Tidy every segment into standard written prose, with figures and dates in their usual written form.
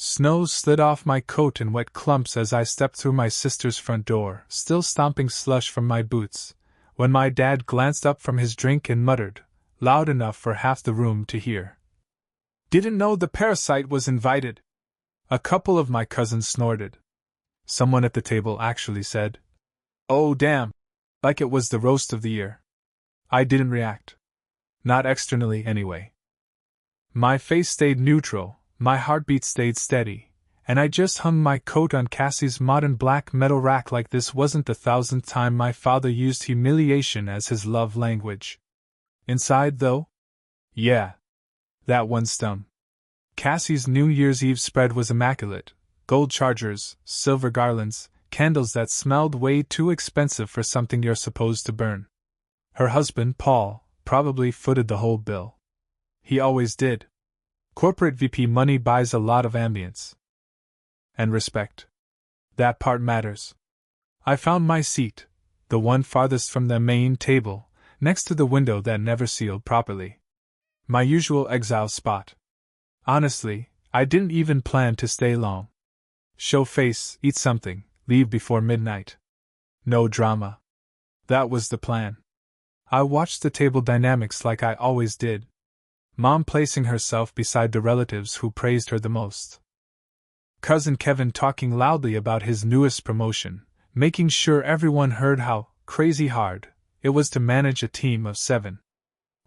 Snow slid off my coat in wet clumps as I stepped through my sister's front door, still stomping slush from my boots, when my dad glanced up from his drink and muttered, loud enough for half the room to hear. "Didn't know the Parasite was invited." A couple of my cousins snorted. Someone at the table actually said, "Oh damn," like it was the roast of the year. I didn't react. Not externally, anyway. My face stayed neutral, my heartbeat stayed steady, and I just hung my coat on Cassie's modern black metal rack like this wasn't the 1,000th time my father used humiliation as his love language. Inside, though? Yeah. That one stung. Cassie's New Year's Eve spread was immaculate: gold chargers, silver garlands, candles that smelled way too expensive for something you're supposed to burn. Her husband, Paul, probably footed the whole bill. He always did. Corporate VP money buys a lot of ambience. And respect. That part matters. I found my seat, the one farthest from the main table, next to the window that never sealed properly. My usual exile spot. Honestly, I didn't even plan to stay long. Show face, eat something, leave before midnight. No drama. That was the plan. I watched the table dynamics like I always did. Mom placing herself beside the relatives who praised her the most. Cousin Kevin talking loudly about his newest promotion, making sure everyone heard how crazy hard it was to manage a team of 7.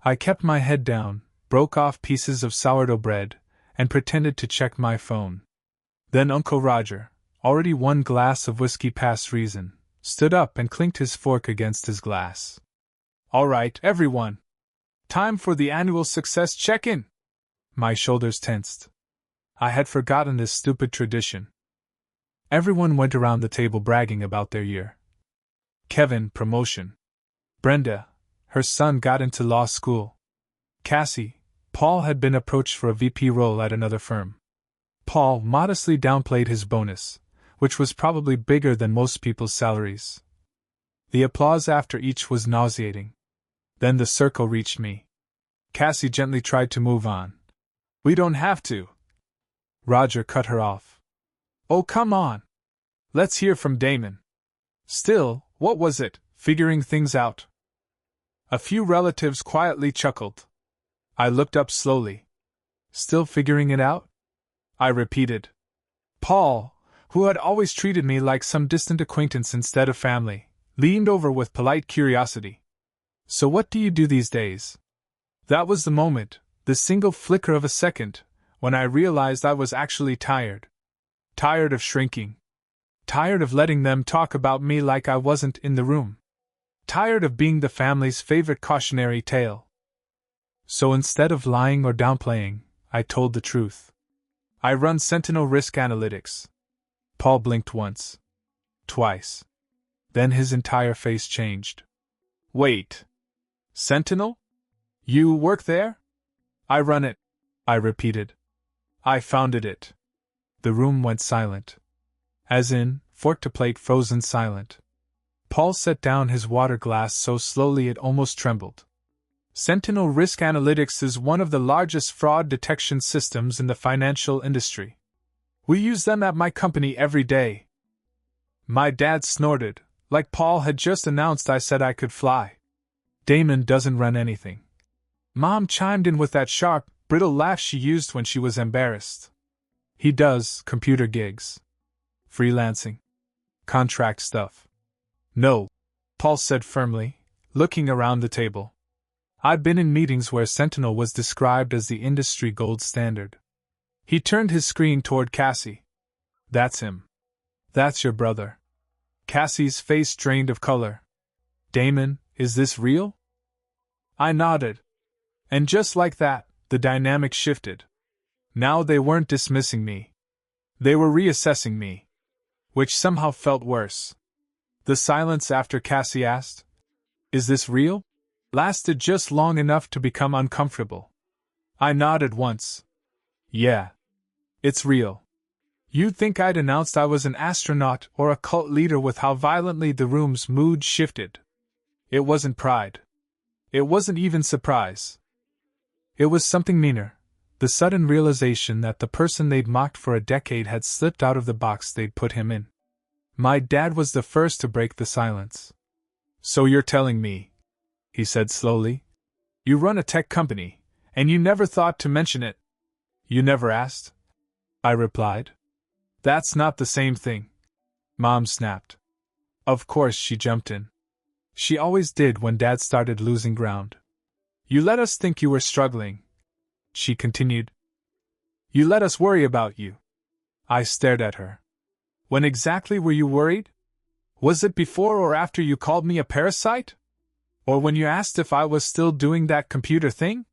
I kept my head down, broke off pieces of sourdough bread, and pretended to check my phone. Then Uncle Roger, already one glass of whiskey past reason, stood up and clinked his fork against his glass. "All right, everyone. Time for the annual success check-in." My shoulders tensed. I had forgotten this stupid tradition. Everyone went around the table bragging about their year. Kevin, promotion. Brenda, her son got into law school. Cassie, Paul had been approached for a VP role at another firm. Paul modestly downplayed his bonus, which was probably bigger than most people's salaries. The applause after each was nauseating. Then the circle reached me. Cassie gently tried to move on. "We don't have to." Roger cut her off. "Oh, come on. Let's hear from Damon." Still, what was it, figuring things out? A few relatives quietly chuckled. I looked up slowly. "Still figuring it out?" I repeated. Paul, who had always treated me like some distant acquaintance instead of family, leaned over with polite curiosity. "So what do you do these days?" That was the moment, the single flicker of a second, when I realized I was actually tired. Tired of shrinking. Tired of letting them talk about me like I wasn't in the room. Tired of being the family's favorite cautionary tale. So instead of lying or downplaying, I told the truth. "I run Sentinel Risk Analytics." Paul blinked once. Twice. Then his entire face changed. "Wait. Sentinel? You work there?" "I run it," I repeated. "I founded it." The room went silent. As in, fork to plate frozen silent. Paul set down his water glass so slowly it almost trembled. "Sentinel Risk Analytics is one of the largest fraud detection systems in the financial industry. We use them at my company every day." My dad snorted, like Paul had just announced I said I could fly. "Damon doesn't run anything." Mom chimed in with that sharp, brittle laugh she used when she was embarrassed. "He does computer gigs. Freelancing. Contract stuff." "No," Paul said firmly, looking around the table. "I've been in meetings where Sentinel was described as the industry gold standard." He turned his screen toward Cassie. "That's him. That's your brother." Cassie's face drained of color. "Damon, is this real?" I nodded. And just like that, the dynamic shifted. Now they weren't dismissing me. They were reassessing me. Which somehow felt worse. The silence after Cassie asked, "Is this real?" lasted just long enough to become uncomfortable. I nodded once. "Yeah. It's real." You'd think I'd announced I was an astronaut or a cult leader with how violently the room's mood shifted. It wasn't pride. It wasn't even surprise. It was something meaner, The sudden realization that the person they'd mocked for a decade had slipped out of the box they'd put him in. My dad was the first to break the silence. "So you're telling me," he said slowly, "you run a tech company, and you never thought to mention it?" "You never asked," I replied. "That's not the same thing," Mom snapped. Of course, she jumped in. She always did when Dad started losing ground. "You let us think you were struggling," she continued. "You let us worry about you." I stared at her. "When exactly were you worried? Was it before or after you called me a parasite? Or when you asked if I was still doing that computer thing?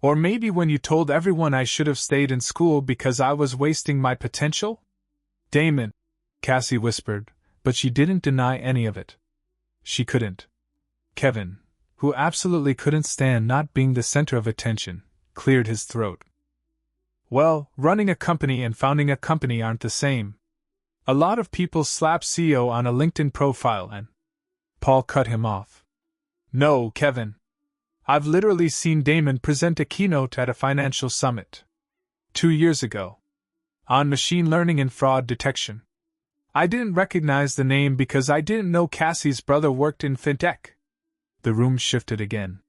Or maybe when you told everyone I should have stayed in school because I was wasting my potential?" "Damon," Cassie whispered, but she didn't deny any of it. She couldn't. Kevin, who absolutely couldn't stand not being the center of attention, cleared his throat. "Well, running a company and founding a company aren't the same. A lot of people slap CEO on a LinkedIn profile and—" Paul cut him off. "No, Kevin. I've literally seen Damon present a keynote at a financial summit 2 years ago. On machine learning and fraud detection. I didn't recognize the name because I didn't know Cassie's brother worked in fintech." The room shifted again.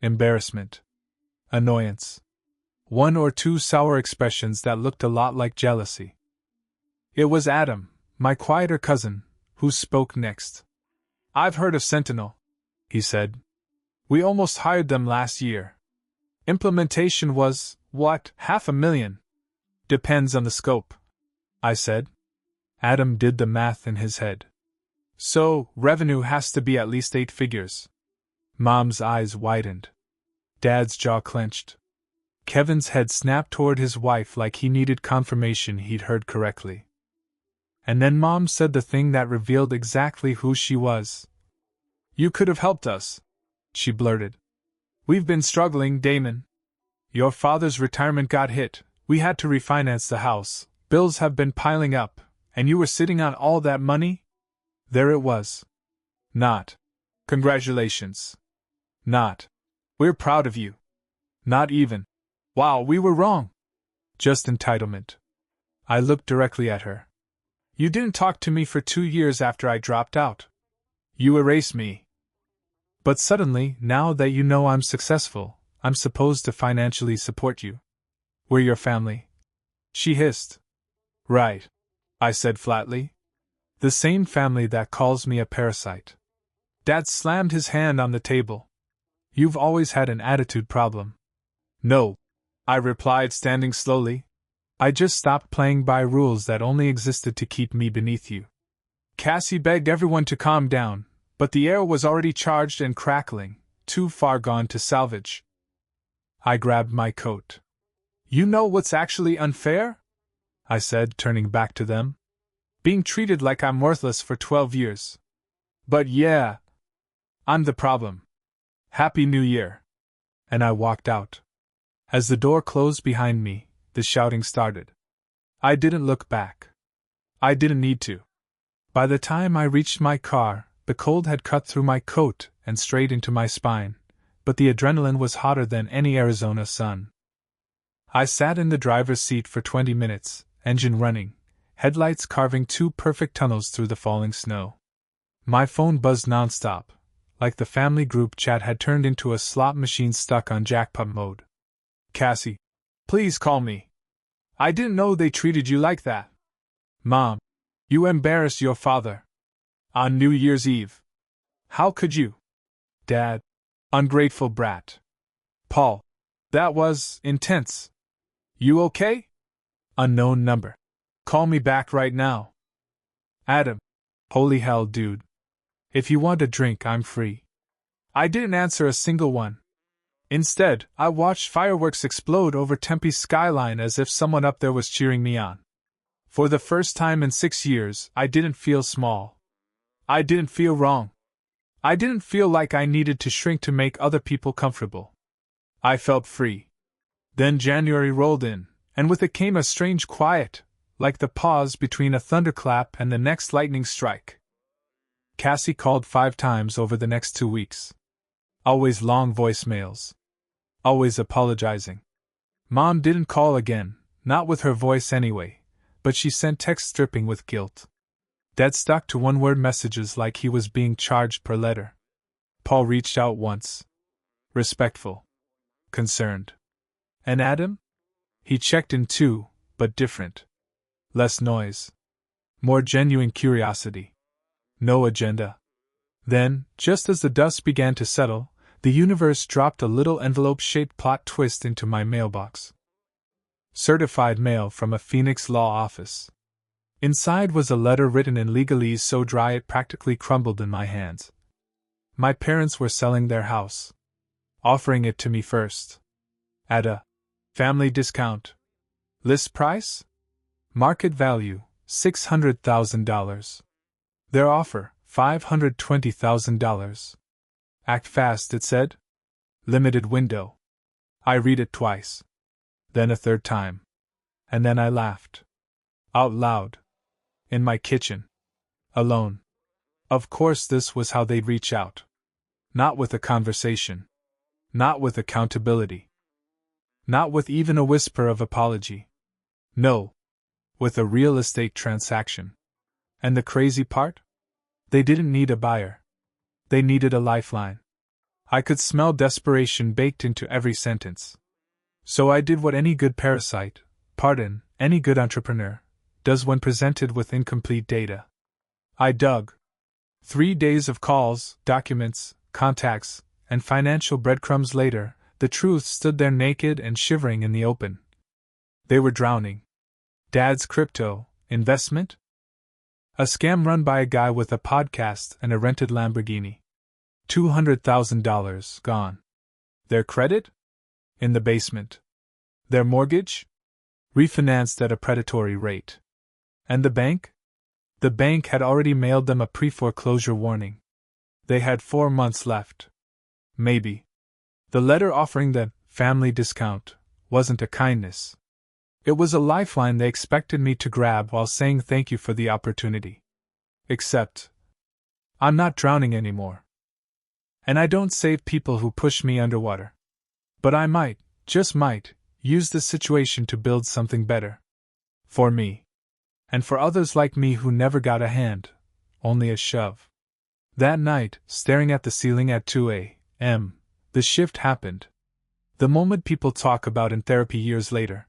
Embarrassment. Annoyance. One or two sour expressions that looked a lot like jealousy. It was Adam, my quieter cousin, who spoke next. "I've heard of Sentinel," he said. "We almost hired them last year. Implementation was, what, $500,000? Depends on the scope," I said. Adam did the math in his head. "So, revenue has to be at least 8 figures. Mom's eyes widened. Dad's jaw clenched. Kevin's head snapped toward his wife like he needed confirmation he'd heard correctly. And then Mom said the thing that revealed exactly who she was. "You could have helped us," she blurted. "We've been struggling, Damon. Your father's retirement got hit, we had to refinance the house, bills have been piling up, and you were sitting on all that money?" There it was. Not, "Congratulations." Not, "We're proud of you." Not even, "Wow, we were wrong." Just entitlement. I looked directly at her. "You didn't talk to me for 2 years after I dropped out. You erased me. But suddenly, now that you know I'm successful, I'm supposed to financially support you. We're your family." She hissed. "Right," I said flatly. "The same family that calls me a parasite." Dad slammed his hand on the table. "You've always had an attitude problem." "No," I replied, standing slowly. "I just stopped playing by rules that only existed to keep me beneath you." Cassie begged everyone to calm down, but the air was already charged and crackling, too far gone to salvage. I grabbed my coat. "You know what's actually unfair?" I said, turning back to them. "Being treated like I'm worthless for 12 years. But yeah, I'm the problem. Happy New Year." And I walked out. As the door closed behind me, the shouting started. I didn't look back. I didn't need to. By the time I reached my car, the cold had cut through my coat and straight into my spine, but the adrenaline was hotter than any Arizona sun. I sat in the driver's seat for 20 minutes, engine running, headlights carving 2 perfect tunnels through the falling snow. My phone buzzed nonstop, like the family group chat had turned into a slot machine stuck on jackpot mode. "Cassie, please call me. I didn't know they treated you like that." "Mom, you embarrassed your father. On New Year's Eve. How could you?" "Dad, ungrateful brat." "Paul, that was intense. You okay?" "Unknown number. Call me back right now." "Adam, holy hell, dude. If you want a drink, I'm free." I didn't answer a single one. Instead, I watched fireworks explode over Tempe's skyline as if someone up there was cheering me on. For the first time in 6 years, I didn't feel small. I didn't feel wrong. I didn't feel like I needed to shrink to make other people comfortable. I felt free. Then January rolled in, and with it came a strange quiet, like the pause between a thunderclap and the next lightning strike. Cassie called 5 times over the next 2 weeks. Always long voicemails. Always apologizing. Mom didn't call again, not with her voice anyway, but she sent texts dripping with guilt. Dad stuck to one-word messages like he was being charged per letter. Paul reached out once. Respectful. Concerned. And Adam? He checked in too, but different. Less noise. More genuine curiosity. No agenda. Then, just as the dust began to settle, the universe dropped a little envelope-shaped plot twist into my mailbox. Certified mail from a Phoenix law office. Inside was a letter written in legalese so dry it practically crumbled in my hands. My parents were selling their house. Offering it to me first. At a family discount. List price? Market value, $600,000. Their offer, $520,000. Act fast, it said. Limited window. I read it twice. Then a third time. And then I laughed. Out loud. In my kitchen. Alone. Of course, this was how they'd reach out. Not with a conversation. Not with accountability. Not with even a whisper of apology. No. With a real estate transaction. And the crazy part? They didn't need a buyer. They needed a lifeline. I could smell desperation baked into every sentence. So I did what any good parasite, any good entrepreneur, does when presented with incomplete data. I dug. 3 days of calls, documents, contacts, and financial breadcrumbs later, the truth stood there naked and shivering in the open. They were drowning. Dad's crypto investment? A scam run by a guy with a podcast and a rented Lamborghini. $200,000 gone. Their credit? In the basement. Their mortgage? Refinanced at a predatory rate. And the bank? The bank had already mailed them a pre-foreclosure warning. They had 4 months left. Maybe. The letter offering the family discount wasn't a kindness. It was a lifeline they expected me to grab while saying thank you for the opportunity. Except, I'm not drowning anymore. And I don't save people who push me underwater. But I might, just might, use this situation to build something better. For me. And for others like me who never got a hand, only a shove. That night, staring at the ceiling at 2 a.m., the shift happened. The moment people talk about in therapy years later.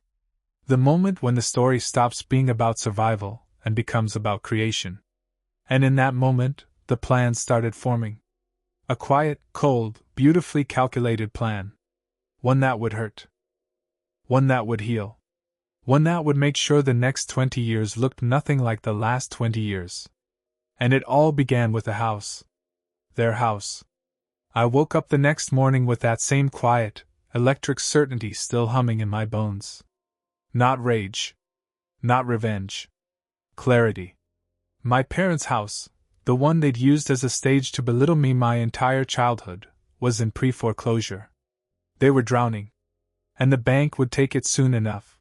The moment when the story stops being about survival and becomes about creation. And in that moment, the plan started forming. A quiet, cold, beautifully calculated plan. One that would hurt. One that would heal. One that would make sure the next 20 years looked nothing like the last 20 years. And it all began with a house. Their house. I woke up the next morning with that same quiet, electric certainty still humming in my bones. Not rage. Not revenge. Clarity. My parents' house, the one they'd used as a stage to belittle me my entire childhood, was in pre-foreclosure. They were drowning. And the bank would take it soon enough.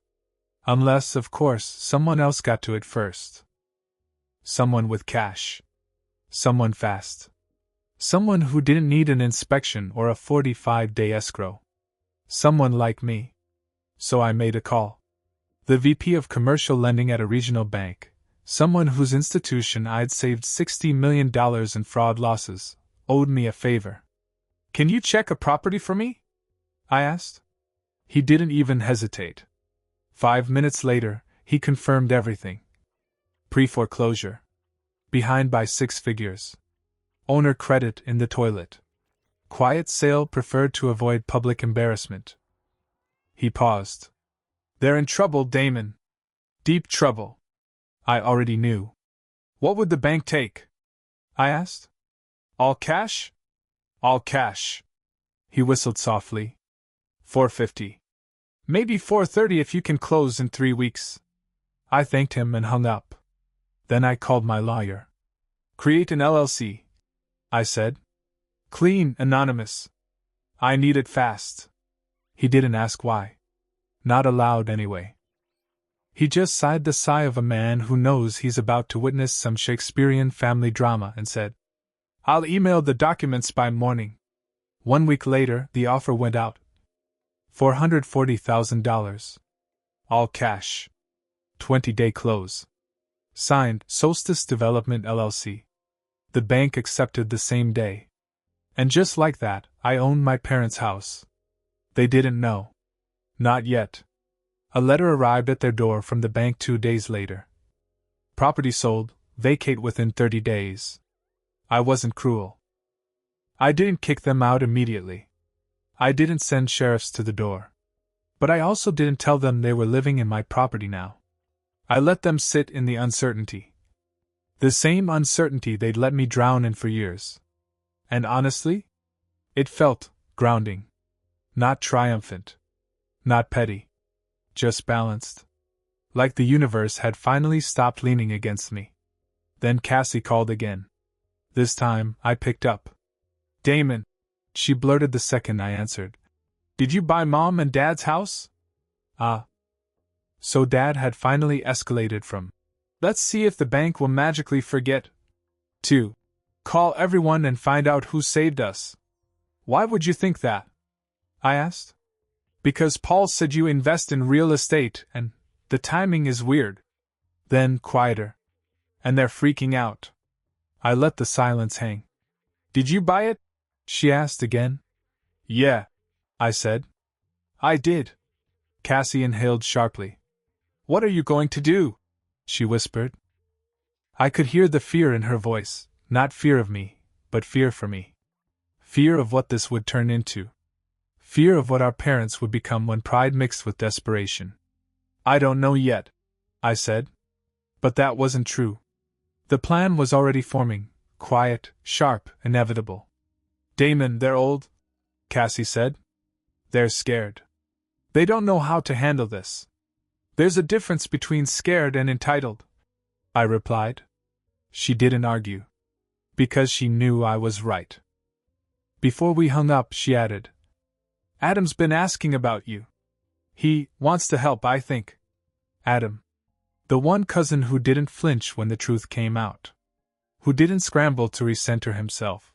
Unless, of course, someone else got to it first. Someone with cash. Someone fast. Someone who didn't need an inspection or a 45-day escrow. Someone like me. So I made a call. The VP of commercial lending at a regional bank, someone whose institution I'd saved $60 million in fraud losses, owed me a favor. Can you check a property for me? I asked. He didn't even hesitate. 5 minutes later, he confirmed everything. Pre-foreclosure. Behind by 6 figures. Owner credit in the toilet. Quiet sale preferred to avoid public embarrassment. He paused. They're in trouble, Damon. Deep trouble. I already knew. What would the bank take? I asked. All cash? All cash. He whistled softly. $450. Maybe $430 if you can close in 3 weeks. I thanked him and hung up. Then I called my lawyer. Create an LLC, I said. Clean, anonymous. I need it fast. He didn't ask why. Not aloud anyway. He just sighed the sigh of a man who knows he's about to witness some Shakespearean family drama and said, I'll email the documents by morning. 1 week later, the offer went out. $440,000. All cash. 20-day close. Signed, Solstice Development LLC. The bank accepted the same day. And just like that, I owned my parents' house. They didn't know. Not yet. A letter arrived at their door from the bank 2 days later. Property sold, vacate within 30 days. I wasn't cruel. I didn't kick them out immediately. I didn't send sheriffs to the door. But I also didn't tell them they were living in my property now. I let them sit in the uncertainty. The same uncertainty they'd let me drown in for years. And honestly, it felt grounding. Not triumphant. Not petty. Just balanced. Like the universe had finally stopped leaning against me. Then Cassie called again. This time, I picked up. Damon, she blurted the second I answered. Did you buy Mom and Dad's house? So Dad had finally escalated from, let's see if the bank will magically forget, to, call everyone and find out who saved us. Why would you think that? I asked. Because Paul said you invest in real estate and the timing is weird. Then quieter. And they're freaking out. I let the silence hang. Did you buy it? She asked again. Yeah, I said. I did. Cassie inhaled sharply. What are you going to do? She whispered. I could hear the fear in her voice, not fear of me, but fear for me. Fear of what this would turn into. Fear of what our parents would become when pride mixed with desperation. I don't know yet, I said. But that wasn't true. The plan was already forming, quiet, sharp, inevitable. Damon, they're old, Cassie said. They're scared. They don't know how to handle this. There's a difference between scared and entitled, I replied. She didn't argue. Because she knew I was right. Before we hung up, she added, Adam's been asking about you. He wants to help, I think. Adam. The one cousin who didn't flinch when the truth came out. Who didn't scramble to recenter himself.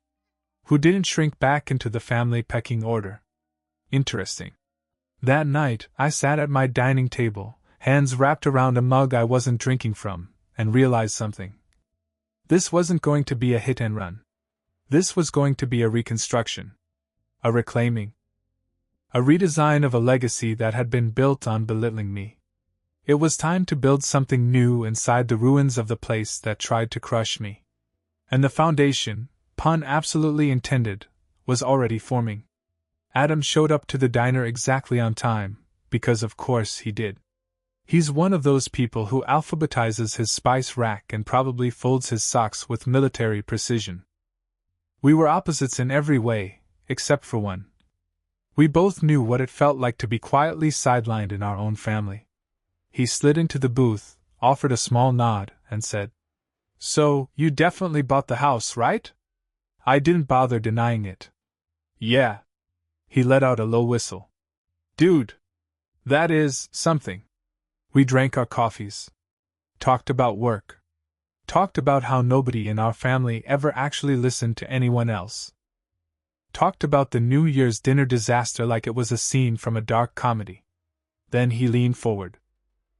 Who didn't shrink back into the family pecking order. Interesting. That night, I sat at my dining table, hands wrapped around a mug I wasn't drinking from, and realized something. This wasn't going to be a hit and run. This was going to be a reconstruction. A reclaiming. A redesign of a legacy that had been built on belittling me. It was time to build something new inside the ruins of the place that tried to crush me. And the foundation, pun absolutely intended, was already forming. Adam showed up to the diner exactly on time, because of course he did. He's one of those people who alphabetizes his spice rack and probably folds his socks with military precision. We were opposites in every way, except for one. We both knew what it felt like to be quietly sidelined in our own family. He slid into the booth, offered a small nod, and said, So, you definitely bought the house, right? I didn't bother denying it. Yeah. He let out a low whistle. Dude. That is something. We drank our coffees. Talked about work. Talked about how nobody in our family ever actually listened to anyone else. Talked about the New Year's dinner disaster like it was a scene from a dark comedy. Then he leaned forward.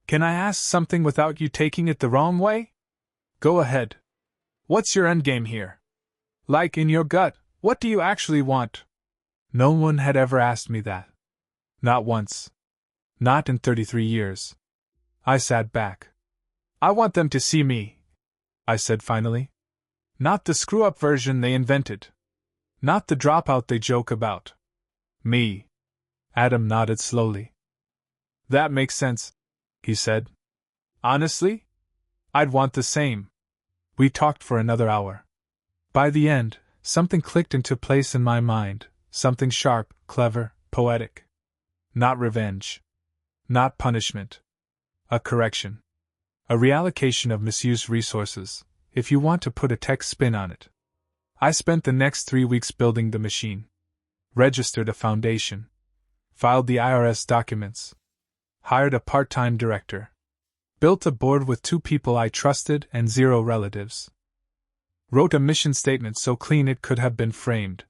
Can I ask something without you taking it the wrong way? Go ahead. What's your endgame here? Like in your gut, what do you actually want? No one had ever asked me that. Not once. Not in 33 years. I sat back. I want them to see me, I said finally. Not the screw-up version they invented. Not the dropout they joke about. Me. Adam nodded slowly. That makes sense, he said. Honestly? I'd want the same. We talked for another hour. By the end, something clicked into place in my mind, something sharp, clever, poetic. Not revenge. Not punishment. A correction. A reallocation of misused resources, if you want to put a tech spin on it. I spent the next 3 weeks building the machine. Registered a foundation. Filed the IRS documents. Hired a part-time director. Built a board with 2 people I trusted and 0 relatives. Wrote a mission statement so clean it could have been framed.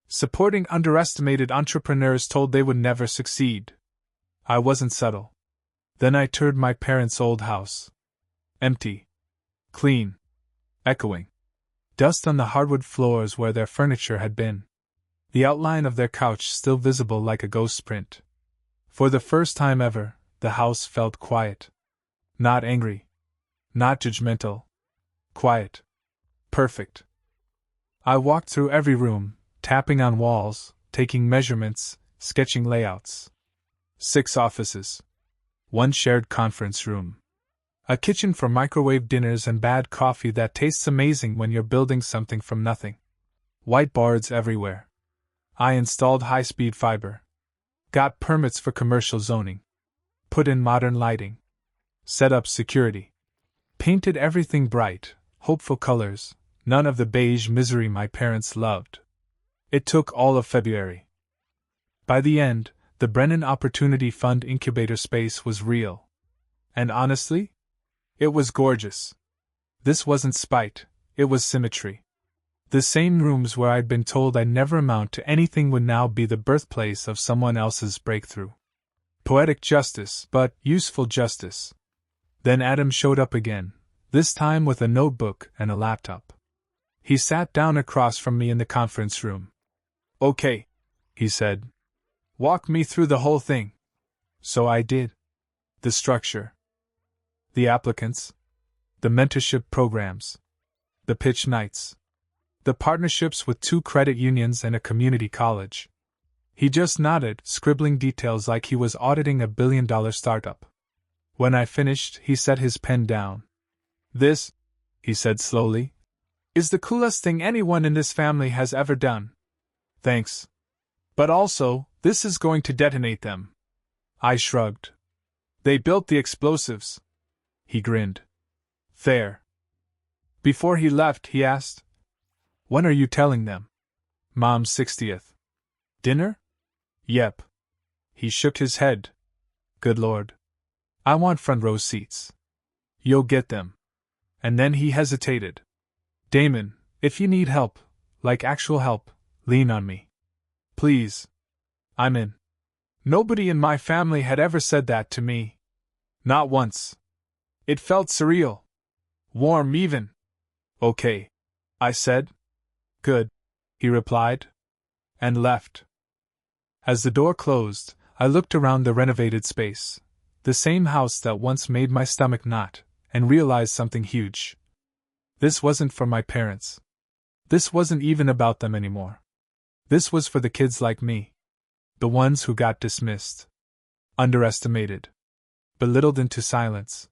Supporting underestimated entrepreneurs told they would never succeed. I wasn't subtle. Then I toured my parents' old house. Empty. Clean. Echoing. Dust on the hardwood floors where their furniture had been. The outline of their couch still visible like a ghost print. For the first time ever, the house felt quiet. Not angry. Not judgmental. Quiet. Perfect. I walked through every room, tapping on walls, taking measurements, sketching layouts. 6 offices. 1 shared conference room. A kitchen for microwave dinners and bad coffee that tastes amazing when you're building something from nothing. Whiteboards everywhere. I installed high-speed fiber. Got permits for commercial zoning. Put in modern lighting. Set up security. Painted everything bright, hopeful colors, none of the beige misery my parents loved. It took all of February. By the end, the Brennan Opportunity Fund incubator space was real. And honestly, it was gorgeous. This wasn't spite, it was symmetry. The same rooms where I'd been told I'd never amount to anything would now be the birthplace of someone else's breakthrough. Poetic justice, but useful justice. Then Adam showed up again, this time with a notebook and a laptop. He sat down across from me in the conference room. "Okay," he said. "Walk me through the whole thing." So I did. The structure. The applicants. The mentorship programs. The pitch nights. The partnerships with 2 credit unions and a community college. He just nodded, scribbling details like he was auditing a billion-dollar startup. When I finished, he set his pen down. "This," he said slowly, "is the coolest thing anyone in this family has ever done. Thanks. But also, this is going to detonate them." I shrugged. "They built the explosives." He grinned. "Fair." Before he left, he asked, "When are you telling them?" "Mom's 60th. Dinner?" "Yep." He shook his head. "Good Lord. I want front row seats." "You'll get them." And then he hesitated. "Damon, if you need help, like actual help, lean on me. Please. I'm in." Nobody in my family had ever said that to me. Not once. It felt surreal. Warm even. "Okay," I said. "Good," he replied. And left. As the door closed, I looked around the renovated space, the same house that once made my stomach knot, and realized something huge. This wasn't for my parents. This wasn't even about them anymore. This was for the kids like me. The ones who got dismissed. Underestimated. Belittled into silence.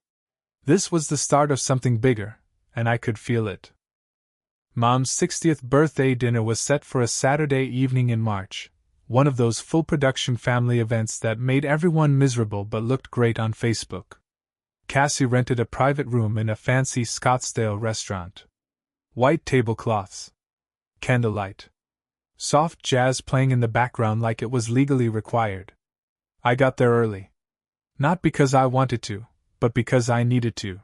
This was the start of something bigger, and I could feel it. Mom's 60th birthday dinner was set for a Saturday evening in March, one of those full-production family events that made everyone miserable but looked great on Facebook. Cassie rented a private room in a fancy Scottsdale restaurant. White tablecloths. Candlelight. Soft jazz playing in the background like it was legally required. I got there early. Not because I wanted to, but because I needed to.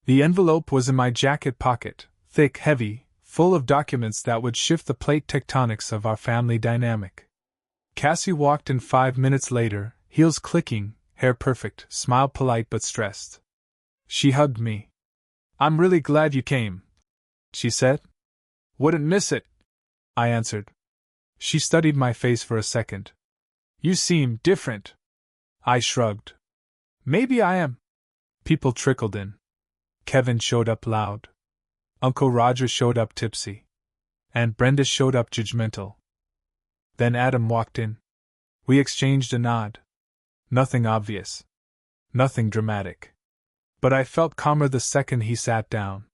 The envelope was in my jacket pocket, thick, heavy, full of documents that would shift the plate tectonics of our family dynamic. Cassie walked in 5 minutes later, heels clicking, hair perfect, smile polite but stressed. She hugged me. "I'm really glad you came," she said. "Wouldn't miss it," I answered. She studied my face for a second. "You seem different." I shrugged. "Maybe I am." People trickled in. Kevin showed up loud. Uncle Roger showed up tipsy. Aunt Brenda showed up judgmental. Then Adam walked in. We exchanged a nod. Nothing obvious. Nothing dramatic. But I felt calmer the second he sat down.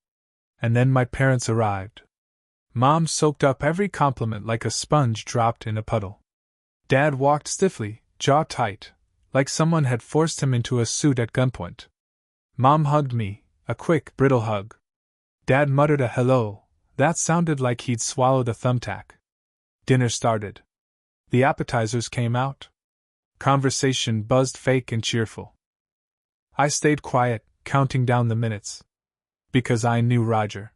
And then my parents arrived. Mom soaked up every compliment like a sponge dropped in a puddle. Dad walked stiffly, jaw tight, like someone had forced him into a suit at gunpoint. Mom hugged me, a quick, brittle hug. Dad muttered a hello, that sounded like he'd swallowed a thumbtack. Dinner started. The appetizers came out. Conversation buzzed fake and cheerful. I stayed quiet, counting down the minutes. Because I knew Roger.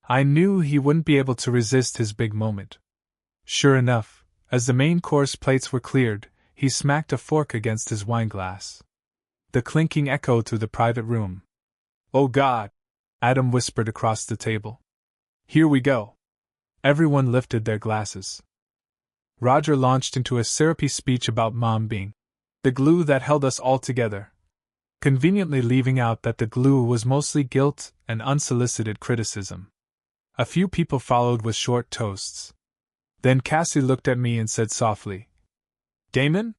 I knew he wouldn't be able to resist his big moment. Sure enough, as the main course plates were cleared, he smacked a fork against his wineglass. The clinking echoed through the private room. "Oh God!" Adam whispered across the table. "Here we go." Everyone lifted their glasses. Roger launched into a syrupy speech about Mom being the glue that held us all together, conveniently leaving out that the glue was mostly guilt and unsolicited criticism. A few people followed with short toasts. Then Cassie looked at me and said softly, "Damon?"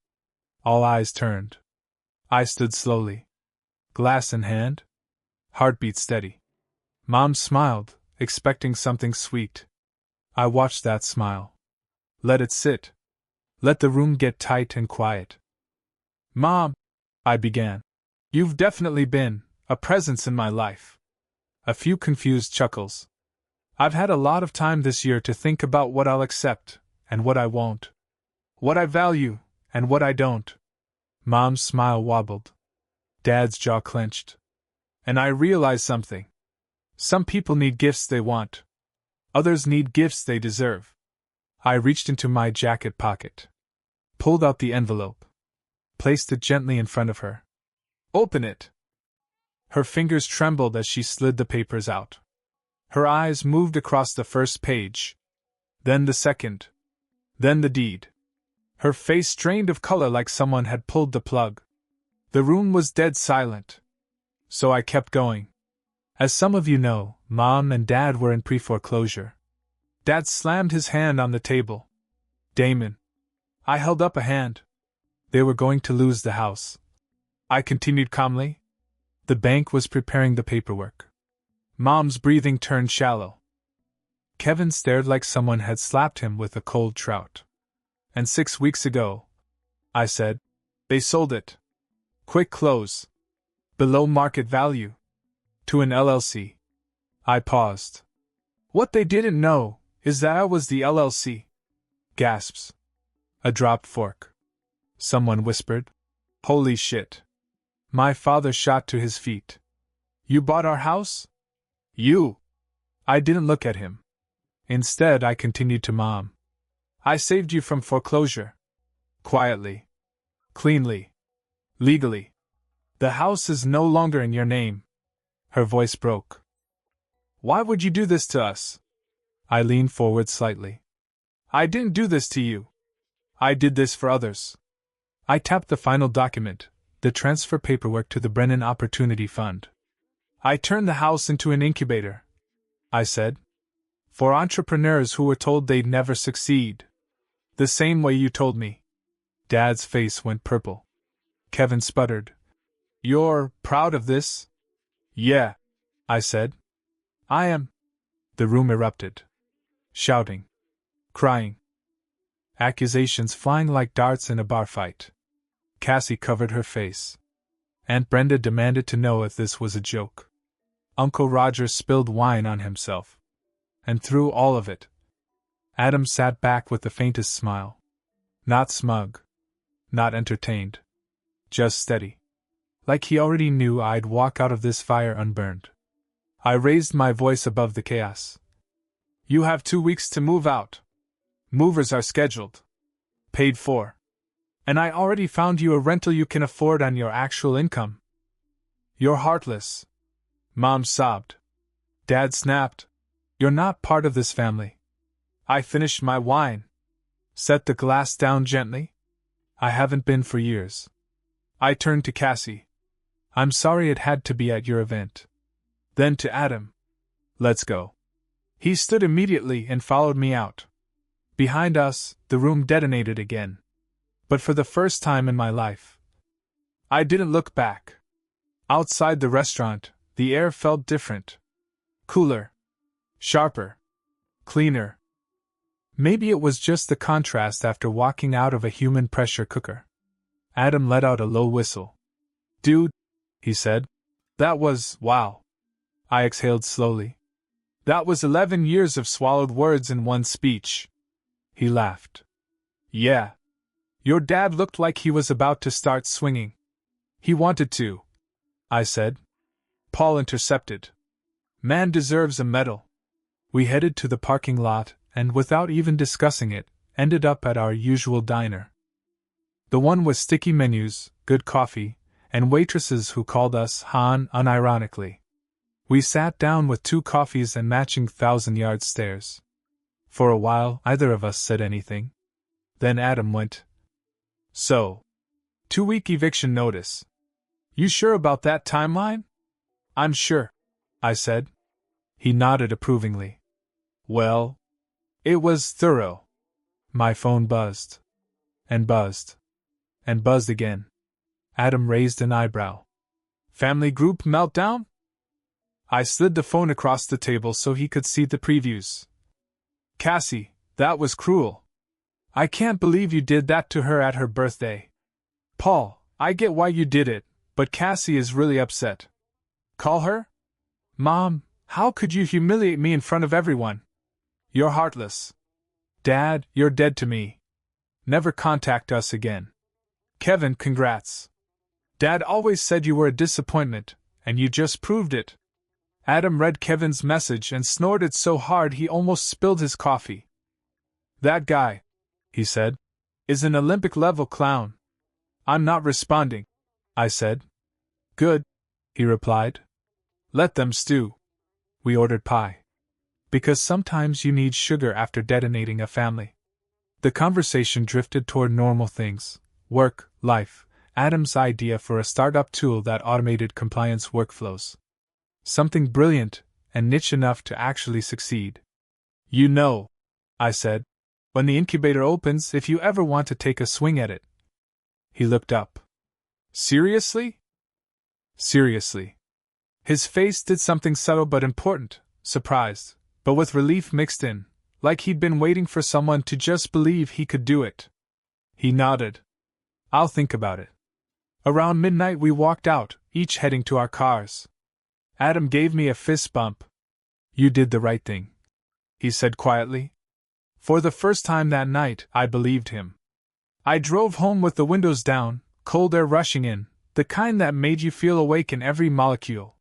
All eyes turned. I stood slowly, glass in hand, heartbeat steady. Mom smiled, expecting something sweet. I watched that smile. Let it sit. Let the room get tight and quiet. "Mom," I began, "you've definitely been a presence in my life." A few confused chuckles. "I've had a lot of time this year to think about what I'll accept and what I won't. What I value and what I don't." Mom's smile wobbled. Dad's jaw clenched. "And I realized something. Some people need gifts they want. Others need gifts they deserve." I reached into my jacket pocket, pulled out the envelope, placed it gently in front of her. "Open it." Her fingers trembled as she slid the papers out. Her eyes moved across the first page, then the second, then the deed. Her face strained of color like someone had pulled the plug. The room was dead silent. So I kept going. "As some of you know, Mom and Dad were in pre-foreclosure." Dad slammed his hand on the table. "Damon." I held up a hand. "They were going to lose the house." I continued calmly. "The bank was preparing the paperwork." Mom's breathing turned shallow. Kevin stared like someone had slapped him with a cold trout. "And 6 weeks ago," I said, "they sold it. Quick close. Below market value. To an LLC." I paused. "What they didn't know is that I was the LLC." Gasps. A dropped fork. Someone whispered, "Holy shit." My father shot to his feet. "You bought our house? You?" I didn't look at him. Instead, I continued to Mom. "I saved you from foreclosure. Quietly. Cleanly. Legally. The house is no longer in your name." Her voice broke. "Why would you do this to us?" I leaned forward slightly. "I didn't do this to you. I did this for others." I tapped the final document, the transfer paperwork to the Brennan Opportunity Fund. "I turned the house into an incubator," I said, "for entrepreneurs who were told they'd never succeed. The same way you told me." Dad's face went purple. Kevin sputtered, "You're proud of this?" "Yeah," I said. "I am." The room erupted. Shouting. Crying. Accusations flying like darts in a bar fight. Cassie covered her face. Aunt Brenda demanded to know if this was a joke. Uncle Roger spilled wine on himself. And through all of it, Adam sat back with the faintest smile. Not smug. Not entertained. Just steady. Like he already knew I'd walk out of this fire unburned. I raised my voice above the chaos. "You have 2 weeks to move out. Movers are scheduled. Paid for. And I already found you a rental you can afford on your actual income." "You're heartless." Mom sobbed. Dad snapped, "You're not part of this family." I finished my wine. Set the glass down gently. "I haven't been for years." I turned to Cassie. "I'm sorry it had to be at your event." Then to Adam. "Let's go." He stood immediately and followed me out. Behind us, the room detonated again. But for the first time in my life, I didn't look back. Outside the restaurant, the air felt different. Cooler. Sharper. Cleaner. Maybe it was just the contrast after walking out of a human pressure cooker. Adam let out a low whistle. "Dude," he said, "that was wow." I exhaled slowly. "That was 11 years of swallowed words in one speech." He laughed. "Yeah. Your dad looked like he was about to start swinging." "He wanted to," I said. Paul intercepted. "Man deserves a medal." We headed to the parking lot, and without even discussing it, ended up at our usual diner. The one with sticky menus, good coffee, and waitresses who called us Han unironically. We sat down with 2 coffees and matching 1,000-yard stares. For a while, neither of us said anything. Then Adam went, "So, 2-week eviction notice. You sure about that timeline?" "I'm sure," I said. He nodded approvingly. "Well, it was thorough." My phone buzzed. And buzzed. And buzzed again. Adam raised an eyebrow. "Family group meltdown?" I slid the phone across the table so he could see the previews. "Cassie, that was cruel. I can't believe you did that to her at her birthday. Paul, I get why you did it, but Cassie is really upset. Call her? Mom, how could you humiliate me in front of everyone? You're heartless. Dad, you're dead to me. Never contact us again. Kevin, congrats. Dad always said you were a disappointment, and you just proved it." Adam read Kevin's message and snorted so hard he almost spilled his coffee. "That guy," he said, "is an Olympic-level clown." "I'm not responding," I said. "Good," he replied. "Let them stew." We ordered pie. Because sometimes you need sugar after detonating a family. The conversation drifted toward normal things: work, life, Adam's idea for a startup tool that automated compliance workflows. Something brilliant and niche enough to actually succeed. "You know," I said, "when the incubator opens, if you ever want to take a swing at it." He looked up. "Seriously?" "Seriously." His face did something subtle but important, surprised, but with relief mixed in, like he'd been waiting for someone to just believe he could do it. He nodded. "I'll think about it." Around midnight we walked out, each heading to our cars. Adam gave me a fist bump. "You did the right thing," he said quietly. For the first time that night, I believed him. I drove home with the windows down, cold air rushing in, the kind that made you feel awake in every molecule.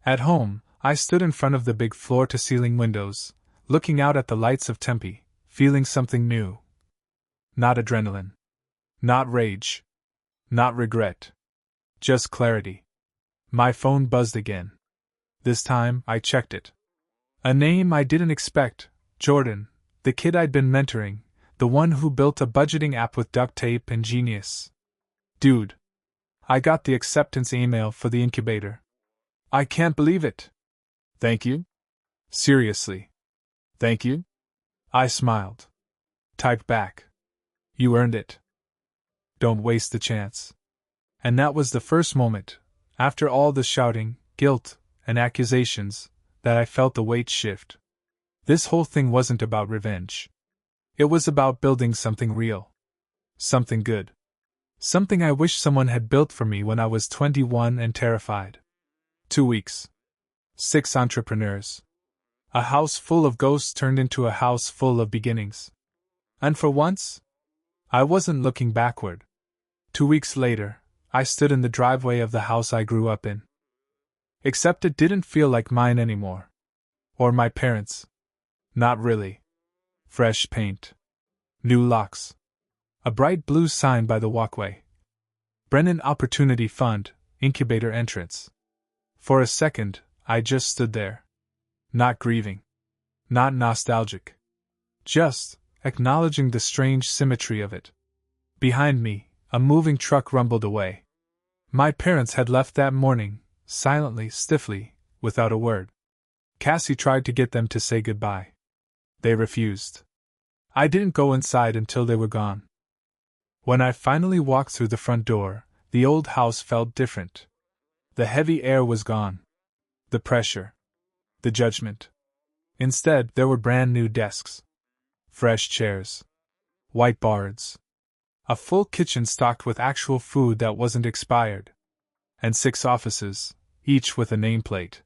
At home, I stood in front of the big floor-to-ceiling windows, looking out at the lights of Tempe, feeling something new. Not adrenaline. Not rage. Not regret. Just clarity. My phone buzzed again. This time, I checked it. A name I didn't expect: Jordan, the kid I'd been mentoring, the one who built a budgeting app with duct tape and genius. "Dude. I got the acceptance email for the incubator." "I can't believe it." "Thank you?" "Seriously. Thank you?" I smiled. Typed back. "You earned it. Don't waste the chance." And that was the first moment, after all the shouting, guilt, and accusations, that I felt the weight shift. This whole thing wasn't about revenge. It was about building something real. Something good. Something I wish someone had built for me when I was 21 and terrified. 2 weeks. 6 entrepreneurs. A house full of ghosts turned into a house full of beginnings. And for once, I wasn't looking backward. 2 weeks later, I stood in the driveway of the house I grew up in. Except it didn't feel like mine anymore. Or my parents'. Not really. Fresh paint. New locks. A bright blue sign by the walkway. Brennan Opportunity Fund, Incubator entrance. For a second, I just stood there. Not grieving. Not nostalgic. Just acknowledging the strange symmetry of it. Behind me, a moving truck rumbled away. My parents had left that morning, silently, stiffly, without a word. Cassie tried to get them to say goodbye. They refused. I didn't go inside until they were gone. When I finally walked through the front door, the old house felt different. The heavy air was gone. The pressure. The judgment. Instead, there were brand new desks. Fresh chairs. Whiteboards. A full kitchen stocked with actual food that wasn't expired. And 6 offices, each with a nameplate.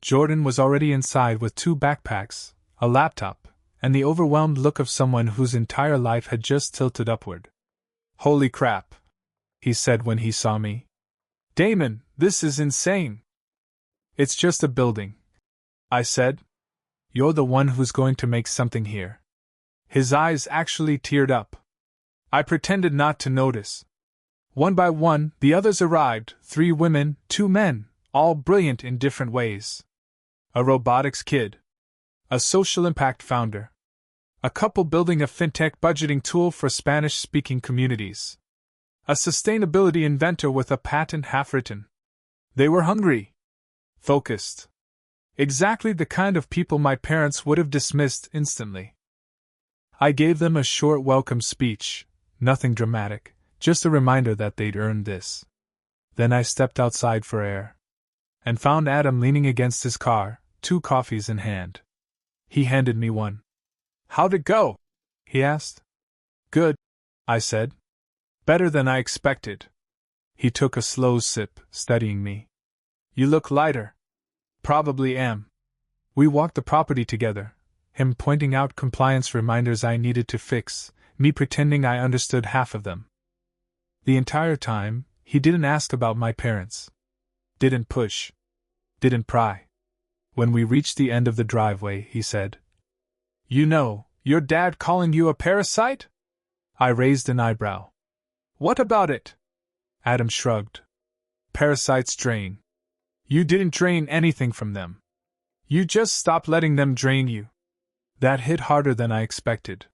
Jordan was already inside with 2 backpacks, a laptop, and the overwhelmed look of someone whose entire life had just tilted upward. "Holy crap," he said when he saw me. "Damon, this is insane." "It's just a building," I said. "You're the one who's going to make something here." His eyes actually teared up. I pretended not to notice. One by one, the others arrived, 3 women, 2 men, all brilliant in different ways. A robotics kid. A social impact founder. A couple building a fintech budgeting tool for Spanish-speaking communities. A sustainability inventor with a patent half-written. They were hungry. Focused. Exactly the kind of people my parents would have dismissed instantly. I gave them a short welcome speech, nothing dramatic, just a reminder that they'd earned this. Then I stepped outside for air. And found Adam leaning against his car, 2 coffees in hand. He handed me one. "How'd it go?" he asked. "Good," I said. "Better than I expected." He took a slow sip, studying me. "You look lighter." "Probably am." We walked the property together, him pointing out compliance reminders I needed to fix, me pretending I understood half of them. The entire time, he didn't ask about my parents. Didn't push. Didn't pry. When we reached the end of the driveway, he said, "You know, your dad calling you a parasite?" I raised an eyebrow. "What about it?" Adam shrugged. "Parasites drain. You didn't drain anything from them. You just stopped letting them drain you." That hit harder than I expected.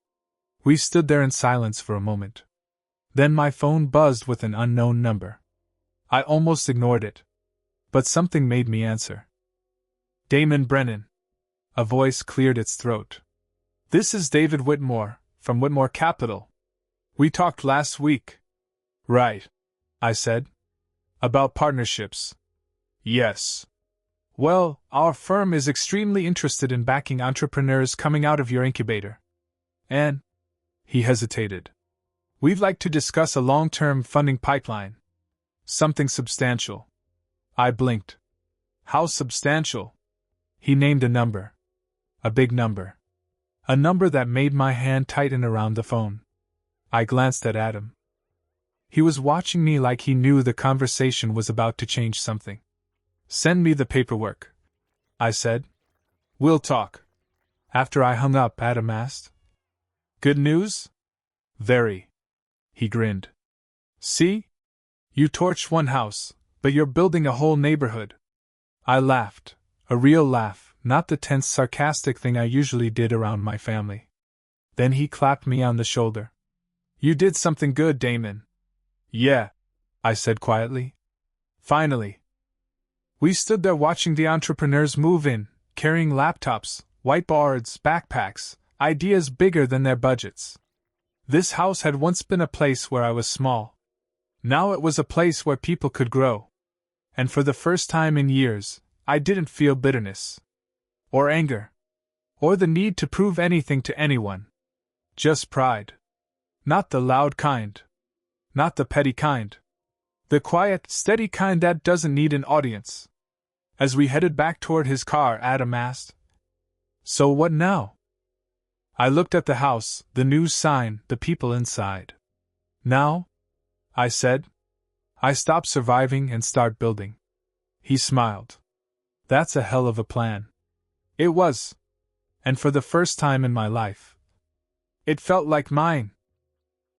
We stood there in silence for a moment. Then my phone buzzed with an unknown number. I almost ignored it. But something made me answer. "Damon Brennan." A voice cleared its throat. "This is David Whitmore, from Whitmore Capital. We talked last week." "Right," I said. "About partnerships." "Yes." "Well, our firm is extremely interested in backing entrepreneurs coming out of your incubator. And," he hesitated, "we'd like to discuss a long-term funding pipeline. Something substantial." I blinked. "How substantial?" He named a number. A big number. A number that made my hand tighten around the phone. I glanced at Adam. He was watching me like he knew the conversation was about to change something. "Send me the paperwork," I said. "We'll talk." After I hung up, Adam asked, "Good news?" "Very." He grinned. "See? You torched one house, but you're building a whole neighborhood." I laughed, a real laugh, not the tense, sarcastic thing I usually did around my family. Then he clapped me on the shoulder. "You did something good, Damon." "Yeah," I said quietly. "Finally." We stood there watching the entrepreneurs move in, carrying laptops, whiteboards, backpacks, ideas bigger than their budgets. This house had once been a place where I was small. Now it was a place where people could grow. And for the first time in years, I didn't feel bitterness. Or anger. Or the need to prove anything to anyone. Just pride. Not the loud kind. Not the petty kind. The quiet, steady kind that doesn't need an audience. As we headed back toward his car, Adam asked, "So what now?" I looked at the house, the news sign, the people inside. "Now?" I said. "I stop surviving and start building." He smiled. "That's a hell of a plan." It was. And for the first time in my life, it felt like mine.